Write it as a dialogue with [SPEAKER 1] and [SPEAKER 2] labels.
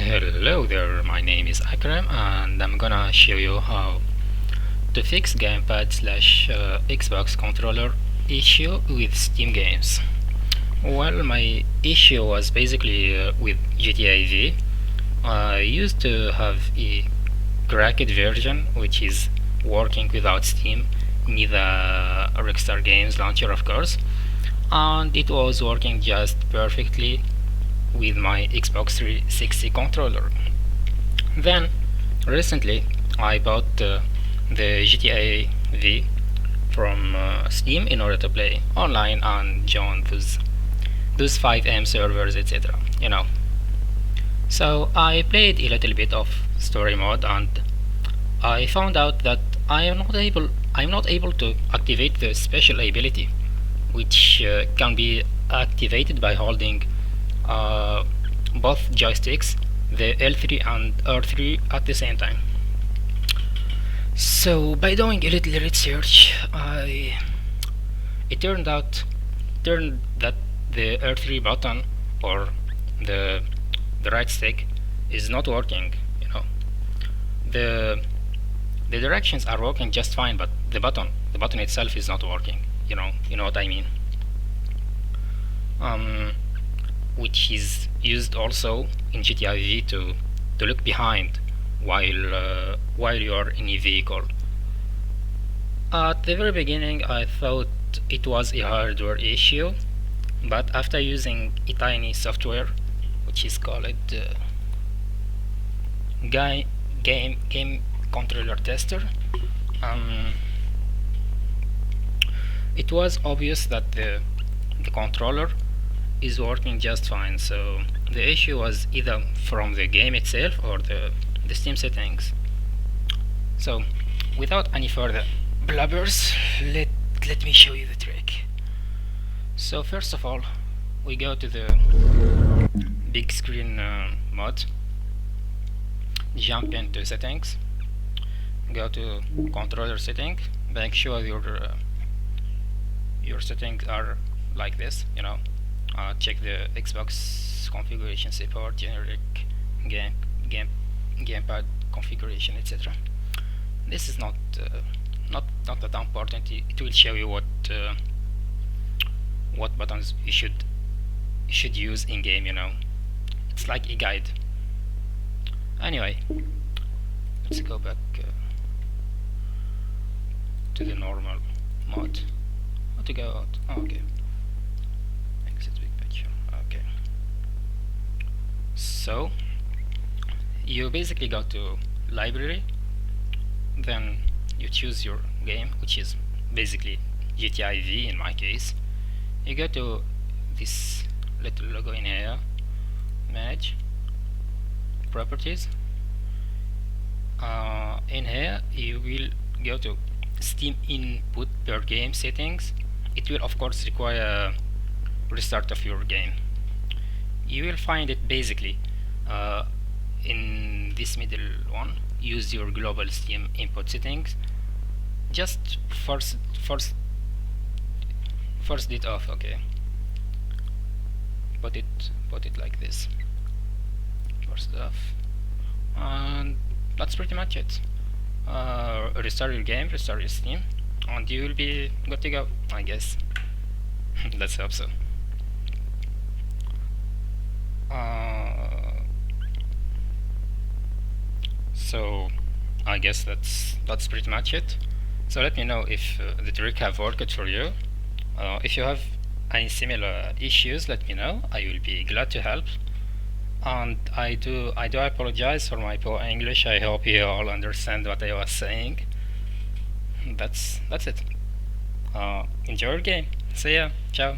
[SPEAKER 1] Hello there, my name is Akram and I'm gonna show you how to fix gamepad slash Xbox controller issue with Steam games. Well, my issue was basically with GTA V. I used to have a cracked version which is working without Steam, neither Rockstar Games launcher of course, and it was working just perfectly with my Xbox 360 controller. Then, recently, I bought the GTA V from Steam in order to play online and join those 5M servers, etc. You know. So I played a little bit of story mode, and I found out that I'm not able to activate the special ability, which can be activated by holding both joysticks, the L3 and R3 at the same time. So by doing a little research, it turned that the R3 button or the right stick is not working. You know, the directions are working just fine, but the button itself is not working. You know what I mean. Which is used also in GTA V to look behind while you are in a vehicle. At the very beginning, I thought it was a hardware issue, but after using a tiny software, which is called game controller tester, it was obvious that the controller is working just fine. So the issue was either from the game itself or the Steam settings. So without any further blabbers, let me show you the trick. So first of all, we go to the big screen mode, jump into settings, go to controller setting, make sure your settings are like this, you know. Check the Xbox configuration support, generic gamepad configuration, etc. This is not that important. It will show you what buttons you should use in game. You know, it's like a guide. Anyway, let's go back to the normal mode. How to go out? Oh, okay. Okay, so you basically go to library, then you choose your game, which is basically GTA V in my case. You go to this little logo in here, manage properties. In here you will go to Steam input per game settings. It will of course require restart of your game. You will find it basically in this middle one. Use your global Steam input settings. Just force it off. Okay, put it like this. Force it off, and that's pretty much it. Restart your game, restart your Steam, and you will be good to go, I guess. Let's hope so. So I guess that's pretty much it. So let me know if the trick have worked for you. If you have any similar issues, let me know. I will be glad to help. And I do apologize for my poor English. I hope you all understand what I was saying. That's it. Enjoy your game. See ya. Ciao.